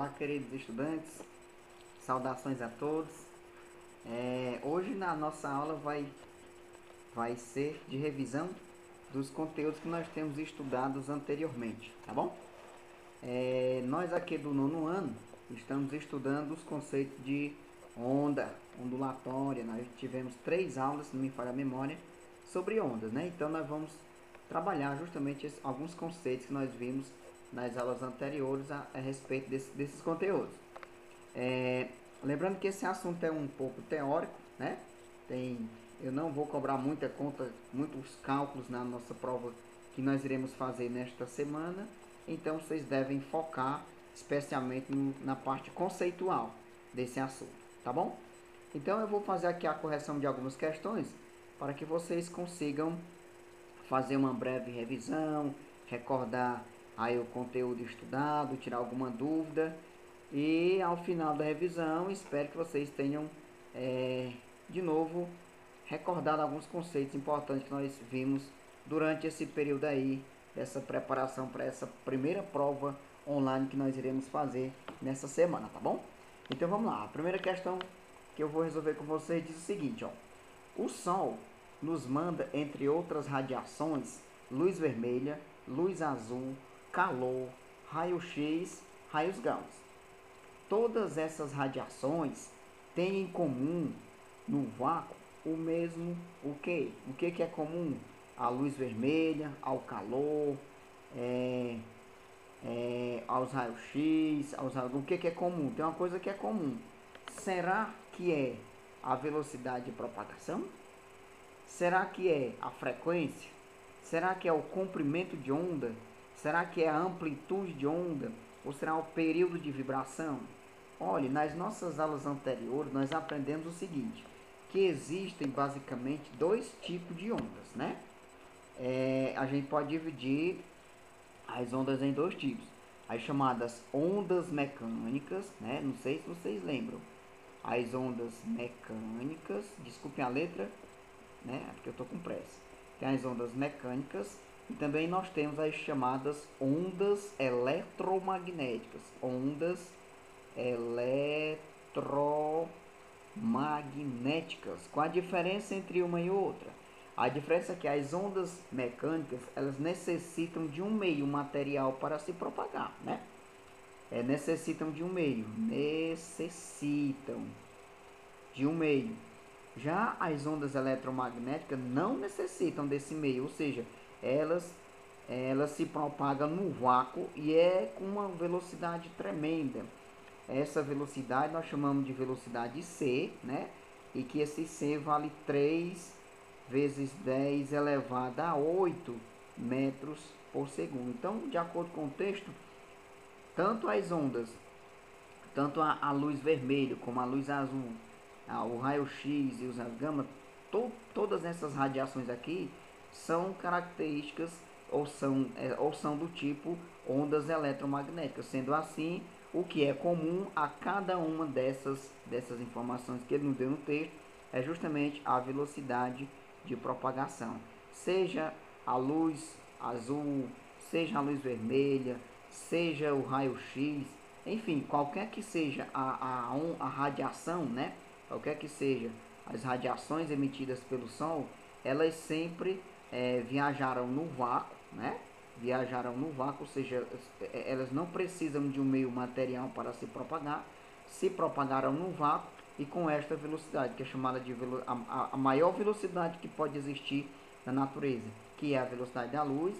Olá, queridos estudantes, saudações a todos. Hoje na nossa aula vai ser de revisão dos conteúdos que nós temos estudados anteriormente, tá bom? Nós aqui do nono ano estamos estudando os conceitos de onda, ondulatória. Nós tivemos 3 aulas, se não me falha a memória, sobre ondas, né? Então nós vamos trabalhar justamente alguns conceitos que nós vimos nas aulas anteriores a respeito desses conteúdos. Lembrando que esse assunto é um pouco teórico, né? Eu não vou cobrar muitos cálculos na nossa prova que nós iremos fazer nesta semana, então vocês devem focar especialmente na parte conceitual desse assunto, tá bom? Então eu vou fazer aqui a correção de algumas questões para que vocês consigam fazer uma breve revisão, recordar aí o conteúdo estudado, tirar alguma dúvida. E ao final da revisão, espero que vocês tenham de novo recordado alguns conceitos importantes que nós vimos durante esse período aí, dessa preparação para essa primeira prova online que nós iremos fazer nessa semana, tá bom? Então vamos lá, a primeira questão que eu vou resolver com vocês diz o seguinte, ó. O Sol nos manda, entre outras radiações, luz vermelha, luz azul, calor, raio-x, raios gama. Todas essas radiações têm em comum no vácuo o mesmo o que? O que é comum? A luz vermelha, ao calor, aos raios-x, o que é comum? Tem uma coisa que é comum. Será que é a velocidade de propagação? Será que é a frequência? Será que é o comprimento de onda? Será que é a amplitude de onda? Ou será o período de vibração? Olha, nas nossas aulas anteriores nós aprendemos o seguinte, que existem basicamente 2 tipos de ondas, né? A gente pode dividir as ondas em 2 tipos. As chamadas ondas mecânicas, né? Não sei se vocês lembram. As ondas mecânicas, desculpem a letra, né? Porque eu estou com pressa. Tem as ondas mecânicas e também nós temos as chamadas ondas eletromagnéticas. Ondas eletromagnéticas. Qual a diferença entre uma e outra? A diferença é que as ondas mecânicas, elas necessitam de um meio material para se propagar, né? Necessitam de um meio. Já as ondas eletromagnéticas não necessitam desse meio, ou seja, elas se propagam no vácuo e é com uma velocidade tremenda. Essa velocidade nós chamamos de velocidade C, né? E que esse C vale 3 vezes 10 elevado a 8 metros por segundo. Então, de acordo com o texto, tanto as ondas, tanto a luz vermelha como a luz azul, o raio-x e os raios gama, todas essas radiações aqui são características ou são do tipo ondas eletromagnéticas. Sendo assim, o que é comum a cada uma dessas informações que ele nos deu no texto é justamente a velocidade de propagação. Seja a luz azul, seja a luz vermelha, seja o raio-x, enfim, qualquer que seja a radiação, né? Qualquer que seja as radiações emitidas pelo Sol, elas sempre viajaram no vácuo, né? Viajaram no vácuo, ou seja, elas não precisam de um meio material para se propagar, se propagaram no vácuo e com esta velocidade, que é chamada de a maior velocidade que pode existir na natureza, que é a velocidade da luz,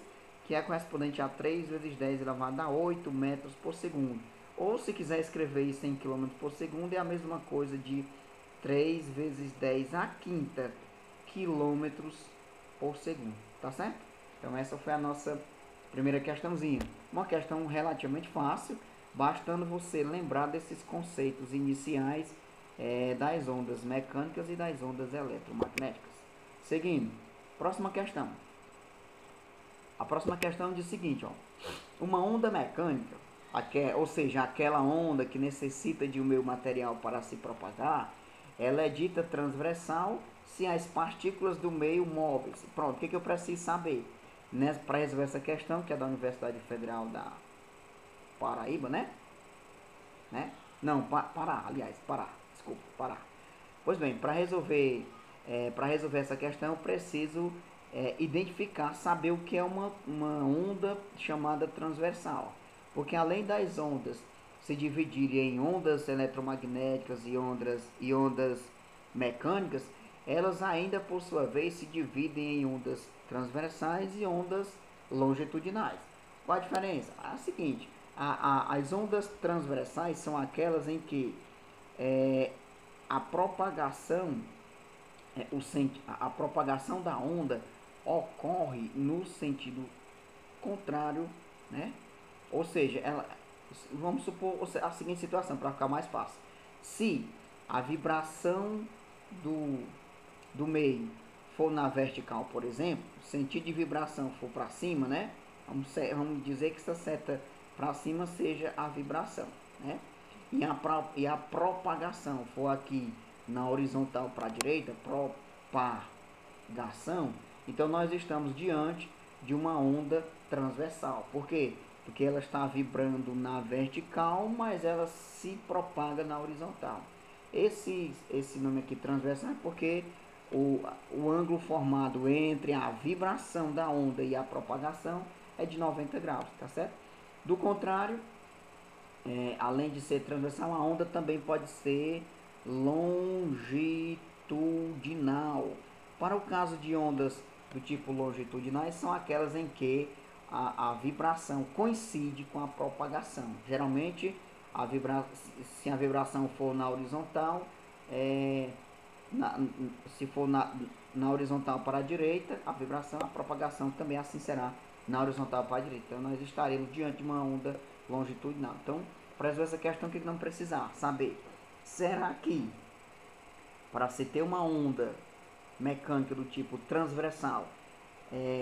que é correspondente a 3 vezes 10 elevado a 8 metros por segundo. Ou se quiser escrever isso em km por segundo, é a mesma coisa de 3 vezes 10 a quinta quilômetros por segundo, tá certo? Então essa foi a nossa primeira questãozinha. Uma questão relativamente fácil, bastando você lembrar desses conceitos iniciais das ondas mecânicas e das ondas eletromagnéticas. Seguindo, próxima questão. A próxima questão diz o seguinte, ó. Uma onda mecânica, ou seja, aquela onda que necessita de um meio material para se propagar, ela é dita transversal se as partículas do meio móveis. Pronto, o que eu preciso saber? Para resolver essa questão, que é da Universidade Federal da Paraíba, né? né? Não, parar, aliás, parar, desculpa, parar. Pois bem, para resolver essa questão, eu preciso identificar, saber o que é uma onda chamada transversal. Porque além das ondas se dividirem em ondas eletromagnéticas e ondas mecânicas, elas ainda por sua vez se dividem em ondas transversais e ondas longitudinais. Qual a diferença? É a seguinte, as ondas transversais são aquelas em que é, a propagação a propagação da onda ocorre no sentido contrário, né? Ou seja, vamos supor a seguinte situação para ficar mais fácil. Se a vibração do meio for na vertical, por exemplo, o sentido de vibração for para cima, né? Vamos dizer que essa seta para cima seja a vibração, né? E a propagação for aqui na horizontal para a direita, propagação, então nós estamos diante de uma onda transversal. Por quê? Porque ela está vibrando na vertical, mas ela se propaga na horizontal. Esse nome aqui transversal é porque o ângulo formado entre a vibração da onda e a propagação é de 90 graus, tá certo? Do contrário, além de ser transversal, a onda também pode ser longitudinal. Para o caso de ondas do tipo longitudinais, são aquelas em que a vibração coincide com a propagação. Geralmente, se a vibração for na horizontal, se for na horizontal para a direita, a propagação também assim será na horizontal para a direita. Então, nós estaremos diante de uma onda longitudinal. Então, para resolver essa questão, o que não precisar? Saber, será que para se ter uma onda mecânica do tipo transversal,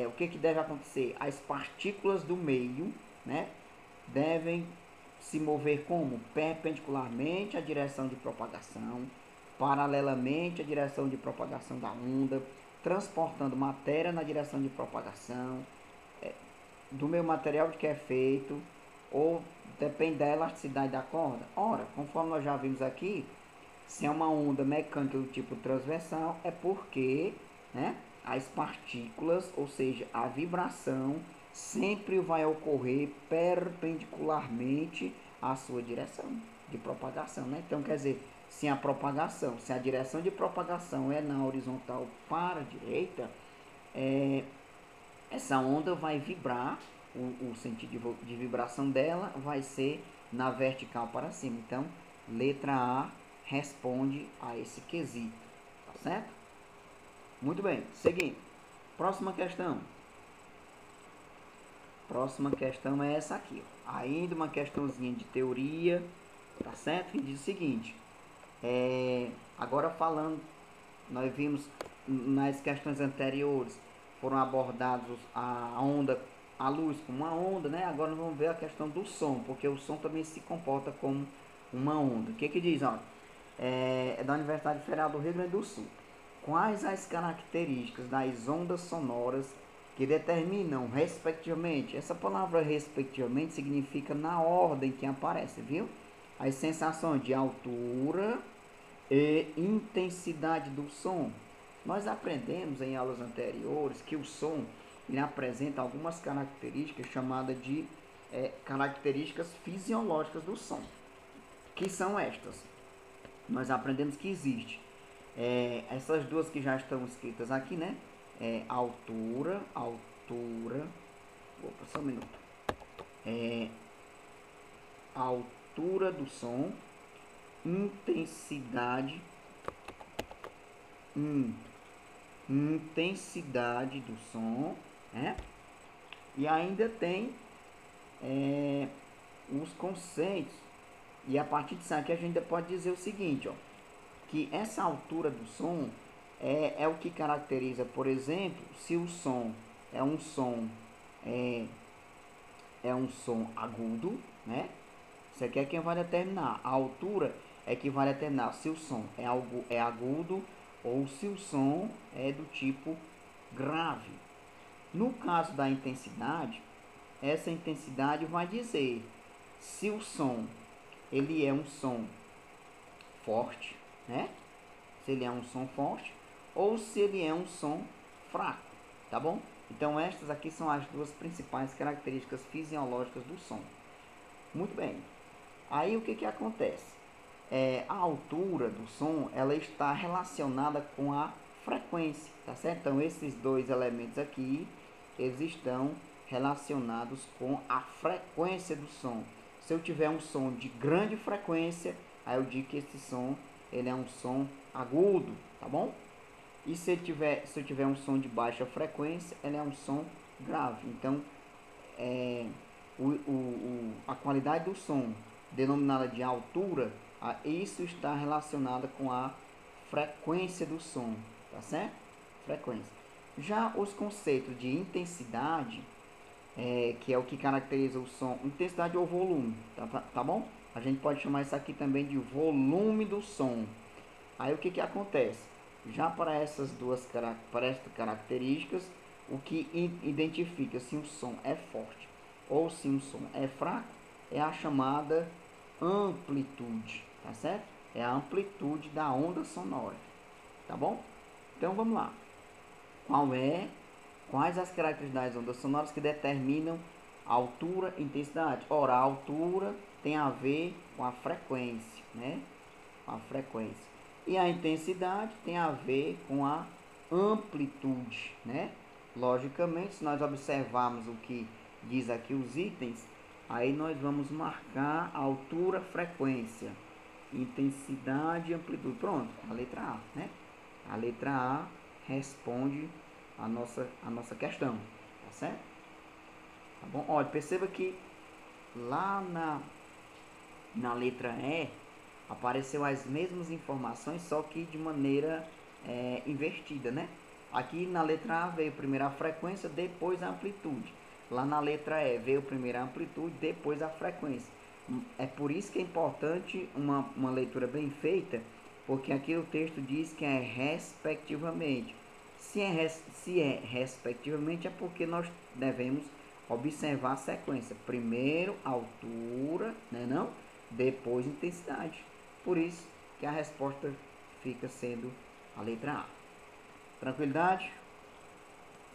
o que deve acontecer? As partículas do meio, né, devem se mover como? Perpendicularmente à direção de propagação, paralelamente à direção de propagação da onda, transportando matéria na direção de propagação, do meu material de que é feito, ou depende da elasticidade da corda. Ora, conforme nós já vimos aqui, se é uma onda mecânica do tipo transversal, é porque, né, as partículas, ou seja, a vibração, sempre vai ocorrer perpendicularmente à sua direção de propagação, né? Então, quer dizer, se a direção de propagação é na horizontal para a direita, essa onda vai vibrar, o sentido de vibração dela vai ser na vertical para cima. Então, letra A responde a esse quesito, tá certo? Muito bem, seguindo. Próxima questão. Próxima questão é essa aqui, ó. Ainda uma questãozinha de teoria, tá certo? Que diz o seguinte, agora falando, nós vimos nas questões anteriores, foram abordados a luz como uma onda, né? Agora nós vamos ver a questão do som, porque o som também se comporta como uma onda. O que diz, ó? É da Universidade Federal do Rio Grande do Sul. Quais as características das ondas sonoras que determinam, respectivamente, essa palavra respectivamente significa na ordem que aparece, viu? As sensações de altura e intensidade do som. Nós aprendemos em aulas anteriores que o som ele apresenta algumas características chamadas de características fisiológicas do som, que são estas. Nós aprendemos que existe essas duas que já estão escritas aqui, né? Altura, opa, só um minuto. Altura do som, intensidade do som, né? E ainda tem os conceitos. E a partir disso aqui a gente pode dizer o seguinte, ó, que essa altura do som é o que caracteriza, por exemplo, se o som é um som agudo, né? Isso aqui é quem vai determinar. A altura é que vai determinar se o som é agudo ou se o som é do tipo grave. No caso da intensidade, essa intensidade vai dizer se o som ele é um som forte, né? Se ele é um som forte ou se ele é um som fraco, tá bom? Então estas aqui são as duas principais características fisiológicas do som. Muito bem. Aí o que que acontece? A altura do som, ela está relacionada com a frequência, tá certo? Então esses dois elementos aqui, eles estão relacionados com a frequência do som. Se eu tiver um som de grande frequência, aí eu digo que esse som, ele é um som agudo, tá bom? E se eu tiver um som de baixa frequência, ele é um som grave. Então, a qualidade do som, denominada de altura, isso está relacionado com a frequência do som, tá certo? Frequência. Já os conceitos de intensidade, que é o que caracteriza o som, intensidade ou volume, tá bom? A gente pode chamar isso aqui também de volume do som. Aí o que que acontece? Já para essas características, o que identifica se um som é forte ou se um som é fraco é a chamada amplitude, tá certo? É a amplitude da onda sonora, tá bom? Então vamos lá. Quais as características das ondas sonoras que determinam a altura e intensidade? Ora, a altura tem a ver com a frequência, né? Com a frequência. E a intensidade tem a ver com a amplitude, né? Logicamente, se nós observarmos o que diz aqui os itens, aí nós vamos marcar a altura, frequência, intensidade e amplitude. Pronto, a letra A, né? A letra A responde a nossa questão, tá certo? Tá bom? Olha, perceba que lá na letra E apareceu as mesmas informações, só que de maneira invertida, né? Aqui na letra A veio primeiro a frequência, depois a amplitude. Lá na letra E veio primeiro a amplitude, depois a frequência. É por isso que é importante uma leitura bem feita, porque aqui o texto diz que é respectivamente. Se é respectivamente, é porque nós devemos observar a sequência. Primeiro altura, né, não? Depois intensidade. Por isso que a resposta fica sendo a letra A. Tranquilidade?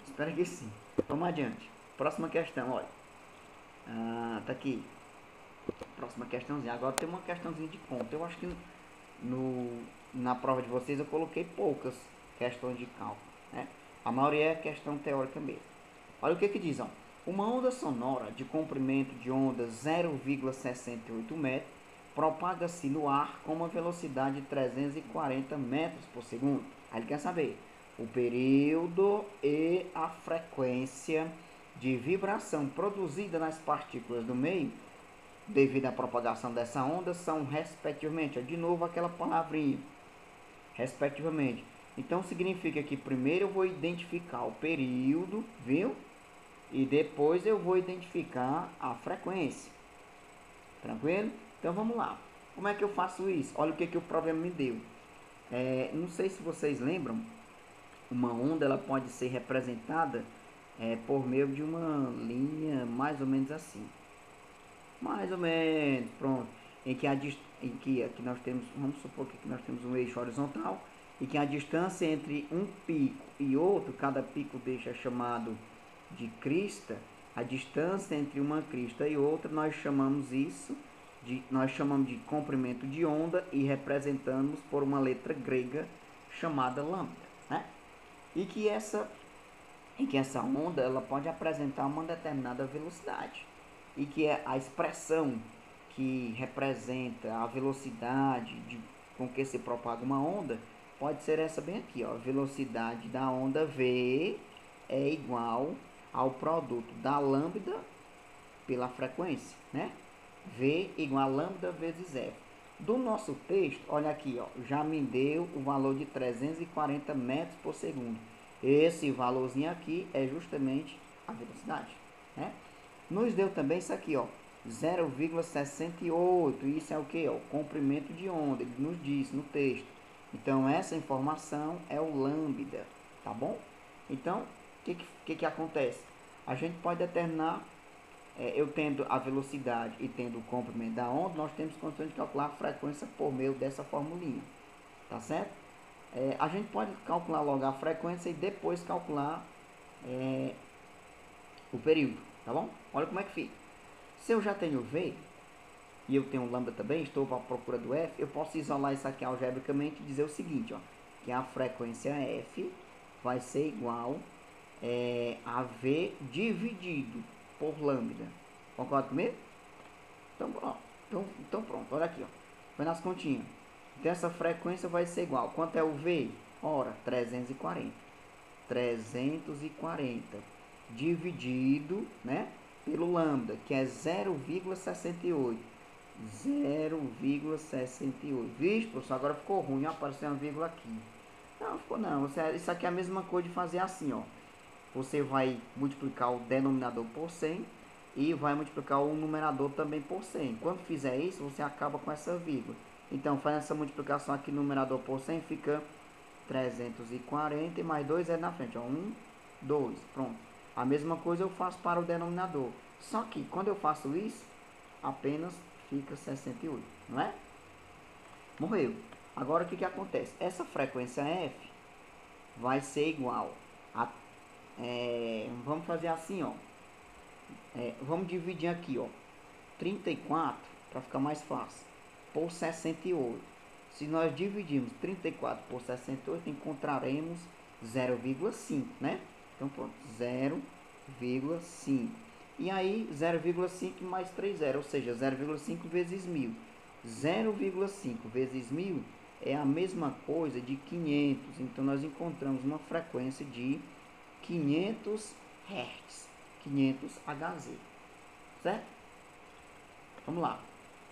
Espero que sim. Vamos adiante. Próxima questão, olha. Tá aqui. Próxima questãozinha. Agora tem uma questãozinha de conta. Eu acho que na prova de vocês eu coloquei poucas questões de cálculo, né? A maioria é questão teórica mesmo. Olha o que que diz, ó. Uma onda sonora de comprimento de onda 0,68 metros propaga-se no ar com uma velocidade de 340 metros por segundo. Aí ele quer saber o período e a frequência de vibração produzida nas partículas do meio devido à propagação dessa onda são respectivamente, de novo aquela palavrinha, respectivamente. Então significa que primeiro eu vou identificar o período, viu? E depois eu vou identificar a frequência. Tranquilo? Então vamos lá. Como é que eu faço isso? Olha o que que o problema me deu. Não sei se vocês lembram, uma onda ela pode ser representada por meio de uma linha mais ou menos assim. Mais ou menos, pronto. Em que aqui nós temos, vamos supor que aqui nós temos um eixo horizontal e que a distância entre um pico e outro, cada pico deixa chamado de crista, a distância entre uma crista e outra, nós chamamos de comprimento de onda e representamos por uma letra grega chamada lambda, né? E que essa onda ela pode apresentar uma determinada velocidade e que é a expressão que representa a velocidade com que se propaga uma onda pode ser essa bem aqui, ó. A velocidade da onda V é igual ao produto da lambda pela frequência, né? V igual a lambda vezes F. Do nosso texto, olha aqui, ó, já me deu o valor de 340 metros por segundo. Esse valorzinho aqui é justamente a velocidade, né? Nos deu também isso aqui, ó, 0,68. Isso é o que? O comprimento de onda. Ele nos diz no texto. Então, essa informação é o lambda, tá bom? Então, o que acontece? A gente pode determinar eu tendo a velocidade e tendo o comprimento da onda, nós temos condições de calcular a frequência por meio dessa formulinha, tá certo? A gente pode calcular logo a frequência e depois calcular o período, tá bom? Olha como é que fica. Se eu já tenho V e eu tenho lambda também, estou à procura do F, eu posso isolar isso aqui algebricamente e dizer o seguinte, ó, que a frequência F vai ser igual a V dividido por lambda. Concorda comigo? Então, então pronto, olha aqui, ó. Foi nas continhas. Então essa frequência vai ser igual. Quanto é o V? Ora, 340. 340 dividido, né, pelo lambda, que é 0,68. 0,68. Vixe, professor, agora ficou ruim, apareceu uma vírgula aqui. Não, ficou não. Isso aqui é a mesma coisa de fazer assim, ó. Você vai multiplicar o denominador por 100 e vai multiplicar o numerador também por 100. Quando fizer isso, você acaba com essa vírgula. Então, faz essa multiplicação aqui, numerador por 100, fica 340 e mais 2 é na frente, ó. 1, 2, pronto. A mesma coisa eu faço para o denominador. Só que, quando eu faço isso, apenas fica 68, não é? Morreu. Agora, o que acontece? Essa frequência F vai ser igual a... vamos fazer assim, ó. Vamos dividir aqui, ó. 34, para ficar mais fácil, por 68. Se nós dividirmos 34 por 68, encontraremos 0,5, né? Então, pronto, 0,5. E aí, 0,5 mais 3 zero, ou seja, 0,5 vezes 1000. 0,5 vezes 1000 é a mesma coisa de 500. Então, nós encontramos uma frequência de 500 Hz, 500 Hz, certo? Vamos lá.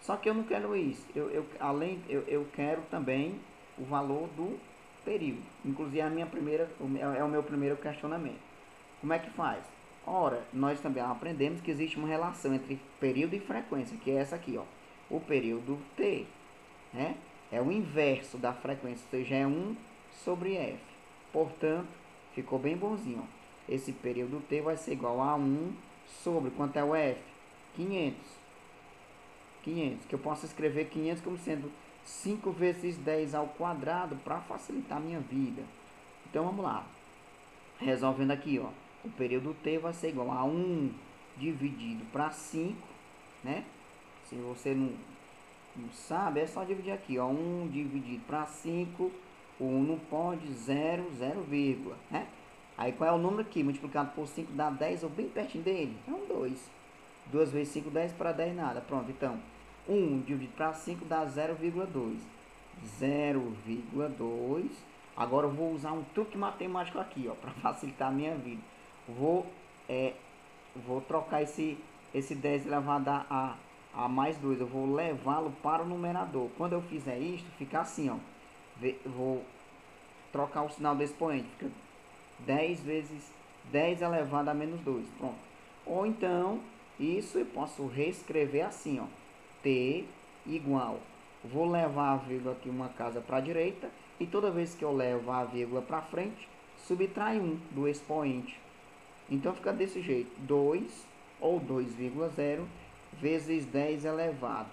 Só que eu não quero isso. Eu quero também o valor do período. Inclusive, é o meu primeiro questionamento. Como é que faz? Ora, nós também aprendemos que existe uma relação entre período e frequência, que é essa aqui, ó. O período T, né? É o inverso da frequência, ou seja, é 1 sobre F. Portanto, ficou bem bonzinho, ó. Esse período T vai ser igual a 1 sobre, quanto é o F? 500. 500, que eu posso escrever 500 como sendo 5 vezes 10 ao quadrado para facilitar a minha vida. Então, vamos lá. Resolvendo aqui, ó. O período T vai ser igual a 1 dividido para 5, né? Se você não sabe, é só dividir aqui, ó. 1 dividido para 5, o 1 não pode, 0, 0, né? Aí, qual é o número aqui? Multiplicado por 5 dá 10, ou bem pertinho dele? É um 2. 2 vezes 5, 10, para 10 nada. Pronto, então, 1 dividido para 5 dá 0,2. 0,2. Agora eu vou usar um truque matemático aqui, ó, para facilitar a minha vida. Vou trocar esse 10 elevado a mais 2. Eu vou levá-lo para o numerador. Quando eu fizer isto, fica assim, ó. Vou trocar o sinal do expoente. Fica 10 vezes 10 elevado a menos 2. Pronto. Ou então, isso eu posso reescrever assim, ó. T igual. Vou levar a vírgula aqui uma casa para a direita. E toda vez que eu levo a vírgula para frente, subtrai 1 do expoente. Então fica desse jeito. 2 ou 2,0 vezes 10 elevado.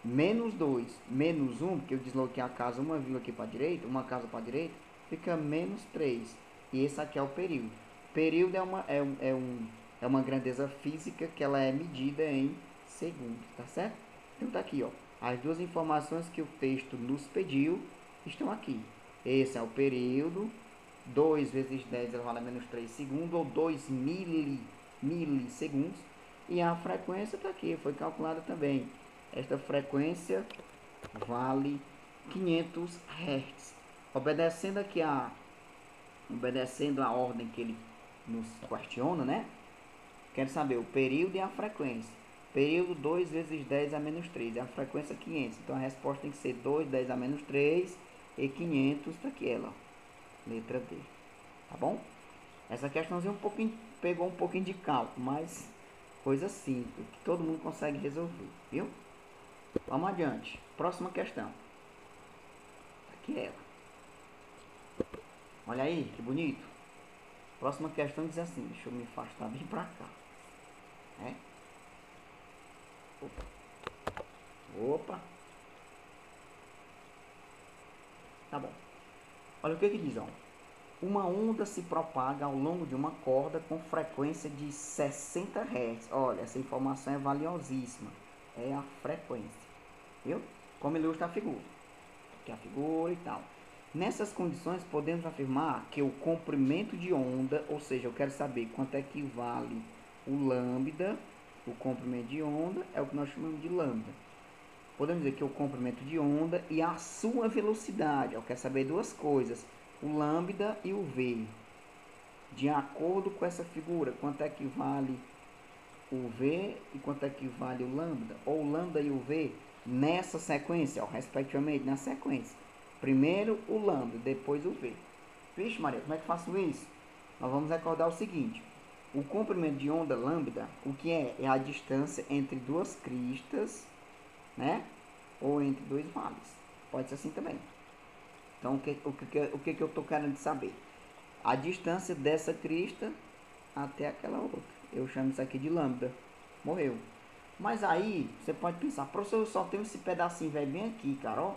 Menos 2, menos 1, porque eu desloquei a casa uma vírgula aqui para a direita, uma casa para a direita, fica menos 3. E esse aqui é o período. Período é uma grandeza física que ela é medida em segundos, tá certo? Então tá aqui, ó. As duas informações que o texto nos pediu estão aqui. Esse é o período, 2 vezes 10 elevado a menos 3 segundos, ou 2 milissegundos. E a frequência está aqui, foi calculada também. Esta frequência vale 500 Hz. Obedecendo a ordem que ele nos questiona, né? Quero saber o período e a frequência. Período 2 vezes 10 a menos 3. E a frequência 500. Então a resposta tem que ser 2, 10 a menos 3 e 500. Está aqui ela. Letra D. Tá bom? Essa questãozinha pegou um pouquinho de cálculo, mas coisa simples, que todo mundo consegue resolver, viu? Vamos adiante. Próxima questão. Aqui ela. Olha aí, que bonito. Próxima questão diz assim, deixa eu me afastar bem pra cá. Opa. Opa. Tá bom. Olha o que diz, ó. Uma onda se propaga ao longo de uma corda com frequência de 60 Hz. Olha, essa informação é valiosíssima. É a frequência. Viu? Como ilustra a figura. Aqui a figura e tal. Nessas condições, podemos afirmar que o comprimento de onda, ou seja, eu quero saber quanto equivale o lambda, o comprimento de onda, é o que nós chamamos de lambda. Podemos dizer que o comprimento de onda e a sua velocidade. Eu quero saber duas coisas, o lambda e o v. De acordo com essa figura, quanto equivale o v e quanto equivale o lambda, ou o lambda e o v, nessa sequência, ó, respectivamente, na sequência. Primeiro o lambda, depois o v. Vixe Maria, como é que eu faço isso? Nós vamos recordar o seguinte, o comprimento de onda lambda, o que é? É a distância entre duas cristas, né? Ou entre dois vales. Pode ser assim também. Então, o que eu estou querendo saber? A distância dessa crista até aquela outra. Eu chamo isso aqui de lambda. Morreu. Mas aí, você pode pensar, professor, eu só tenho esse pedacinho velho bem aqui, cara, ó.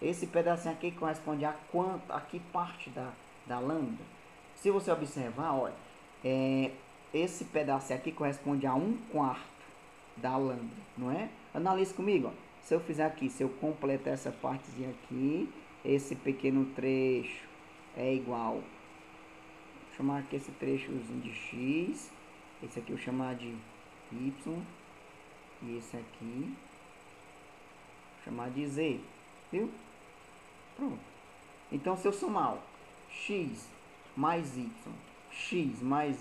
Esse pedacinho aqui corresponde a quanto, a que parte da lambda? Se você observar, olha, esse pedacinho aqui corresponde a 1/4 da lambda, não é? Analise comigo, ó. Se eu fizer aqui, se eu completar essa partezinha aqui, esse pequeno trecho é igual, vou chamar aqui esse trechozinho de x, esse aqui eu vou chamar de y, e esse aqui vou chamar de z, viu? Pronto. Então, se eu somar, ó, x mais y mais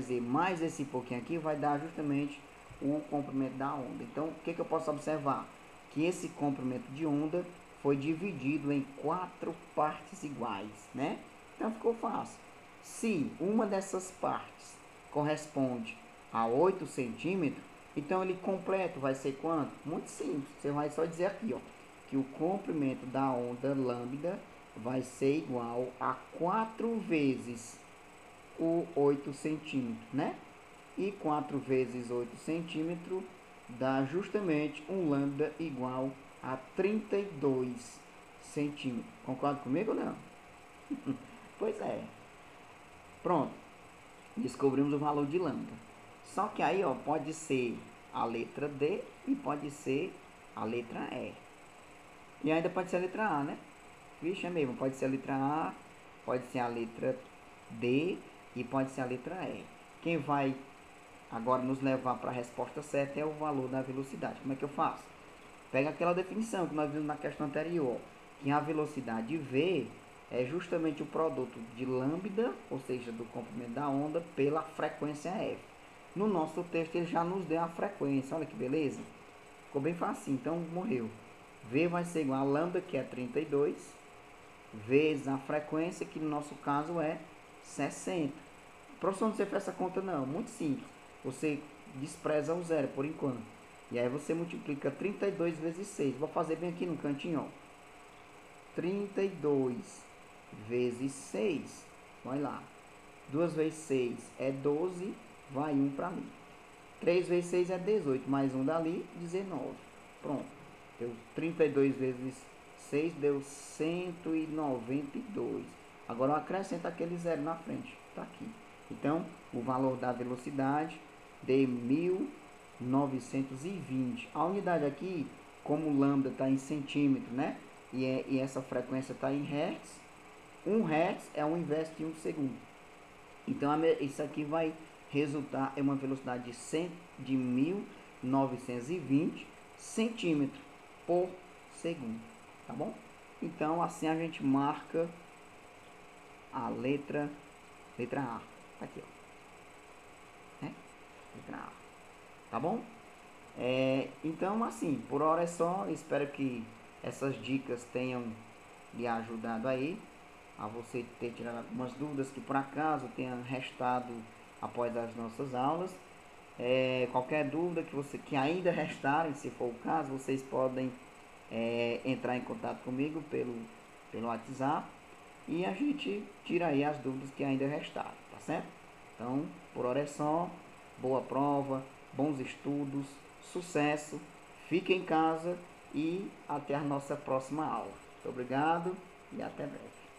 z, mais esse pouquinho aqui, vai dar justamente o comprimento da onda. Então, o que eu posso observar? Que esse comprimento de onda foi dividido em 4 partes iguais, né? Então, ficou fácil. Se uma dessas partes corresponde a 8 centímetros, então ele completo vai ser quanto? Muito simples. Você vai só dizer aqui, ó, que o comprimento da onda lambda vai ser igual a 4 vezes o 8 centímetros, né? E 4 vezes 8 centímetros dá justamente um lambda igual a 32 centímetros. Concorda comigo ou não? Pois é. Pronto. Descobrimos o valor de lambda. Só que aí, ó, pode ser a letra D e pode ser a letra E. E ainda pode ser a letra A, né? Vixe, é mesmo. Pode ser a letra A, pode ser a letra D e pode ser a letra E. Quem vai agora nos levar para a resposta certa é o valor da velocidade. Como é que eu faço? Pega aquela definição que nós vimos na questão anterior, que a velocidade V é justamente o produto de lambda, ou seja, do comprimento da onda, pela frequência F. No nosso texto ele já nos deu a frequência, olha que beleza. Ficou bem fácil, então morreu. V vai ser igual a lambda, que é 32, vezes a frequência, que no nosso caso é 60. Professor, não sei fazer essa conta não, muito simples. Você despreza o zero por enquanto. E aí você multiplica 32 vezes 6. Vou fazer bem aqui no cantinho, ó. 32 vezes 6. Vai lá. 2 vezes 6 é 12. Vai 1 para ali. 3 vezes 6 é 18. Mais 1 dali, 19. Pronto. Deu 32 vezes 6, deu 192. Agora eu acrescento aquele zero na frente. Está aqui. Então, o valor da velocidade de 1920. A unidade aqui, como o lambda está em centímetro, né? E essa frequência está em hertz. 1 hertz é o inverso de 1 segundo. Então, isso aqui vai resultar em uma velocidade de 1920 centímetros por segundo. Tá bom? Então, assim a gente marca a letra A. Tá aqui, ó. Né? Letra A. Tá bom? Então, assim, por hora é só. Espero que essas dicas tenham lhe ajudado aí a você ter tirado algumas dúvidas que por acaso tenham restado após as nossas aulas. Qualquer dúvida que ainda restarem, se for o caso, vocês podem entrar em contato comigo pelo WhatsApp e a gente tira aí as dúvidas que ainda restaram, tá certo? Então, por hora é só. Boa prova, bons estudos sucesso, fique em casa e até a nossa próxima aula. Muito obrigado e até breve.